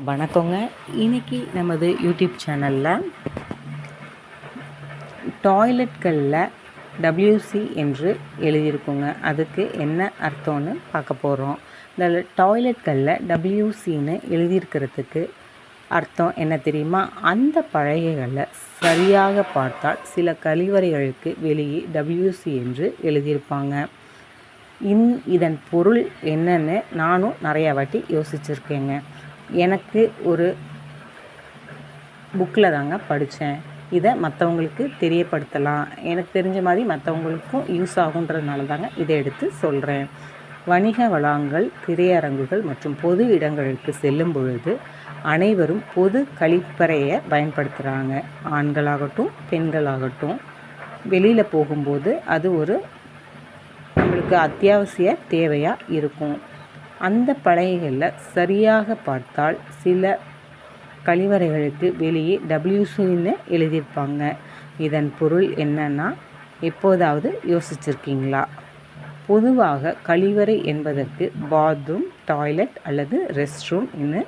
வணக்கங்க. இன்றைக்கி நமது யூடியூப் சேனலில் டாய்லெட்களில் WC என்று எழுதியிருக்குங்க. அதுக்கு என்ன அர்த்தம்னு பார்க்க போகிறோம். இந்த டாய்லெட்களில் WCன்னு எழுதியிருக்கிறதுக்கு அர்த்தம் என்ன தெரியுமா? அந்த பலகைகளில் சரியாக பார்த்தால் சில கழிவறைகளுக்கு வெளியே WC என்று எழுதியிருப்பாங்க. இதன் பொருள் என்னன்னு நானும் நிறையா வாட்டி யோசிச்சுருக்கேங்க. எனக்கு ஒரு புக்கில் தாங்க படித்தேன். இதை மற்றவங்களுக்கு தெரியப்படுத்தலாம், எனக்கு தெரிஞ்ச மாதிரி மற்றவங்களுக்கும் யூஸ் ஆகுன்றதுனால தாங்க இதை எடுத்து சொல்கிறேன். வணிக வளாகங்கள், திரையரங்குகள் மற்றும் பொது இடங்களுக்கு செல்லும் பொழுது அனைவரும் பொது கழிப்பறையை பயன்படுத்துகிறாங்க. ஆண்களாகட்டும் பெண்களாகட்டும் வெளியில் போகும்போது அது ஒரு நம்மளுக்கு அத்தியாவசிய தேவையாக இருக்கும். அந்த பலகைகளில் சரியாக பார்த்தால் சில கழிவறைகளுக்கு வெளியே WCன்னு எழுதியிருப்பாங்க. இதன் பொருள் என்னன்னா, எப்போதாவது யோசிச்சிருக்கீங்களா? பொதுவாக கழிவறை என்பதற்கு பாத்ரூம், டாய்லெட் அல்லது ரெஸ்ட் ரூம்னு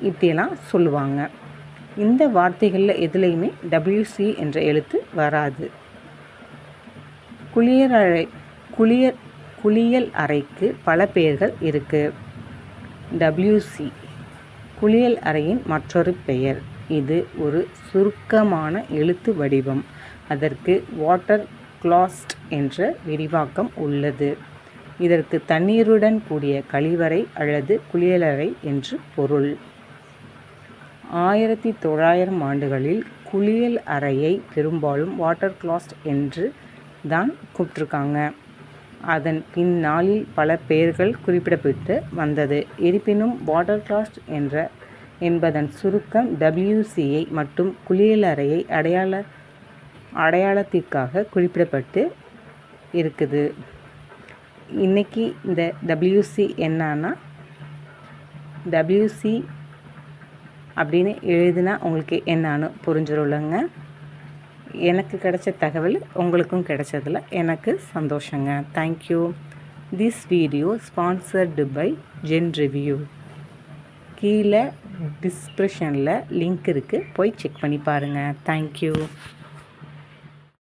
இப்படியெல்லாம் சொல்லுவாங்க. இந்த வார்த்தைகளில் எதுலேயுமே WC என்ற எழுத்து வராது. குளியல் அறைக்கு பல பெயர்கள் இருக்குது. WC குளியல் அறையின் மற்றொரு பெயர். இது ஒரு சுருக்கமான எழுத்து வடிவம். அதற்கு வாட்டர் கிளாஸ்ட் என்ற விரிவாக்கம் உள்ளது. இதற்கு தண்ணீருடன் கூடிய கழிவறை அல்லது குளியலறை என்று பொருள். 1900 ஆண்டுகளில் குளியல் அறையை பெரும்பாலும் வாட்டர் கிளாஸ்ட் என்று தான் கூப்பிட்ருக்காங்க. அதன் பின்னாளில் பல பெயர்கள் குறிப்பிடப்பட்டு வந்தது. இருப்பினும் வாட்டர் கிளாஸ்ட் என்பதன் சுருக்கம் WCயை மட்டும் குளியலறையை அடையாளத்திற்காக குறிப்பிடப்பட்டு இருக்குது. இன்றைக்கி இந்த WC என்னன்னா, WC அப்படின்னு எழுதுனா உங்களுக்கு என்னான்னு புரிஞ்சிரும்லங்க. எனக்கு கிடைச்ச தகவல் உங்களுக்கும் கிடைச்சதில் எனக்கு சந்தோஷங்க. Thank you. This video sponsored by Zen Review. கீழே டிஸ்கிரிப்ஷனில் லிங்க் இருக்குது, போய் செக் பண்ணி பாருங்கள். தேங்க்யூ.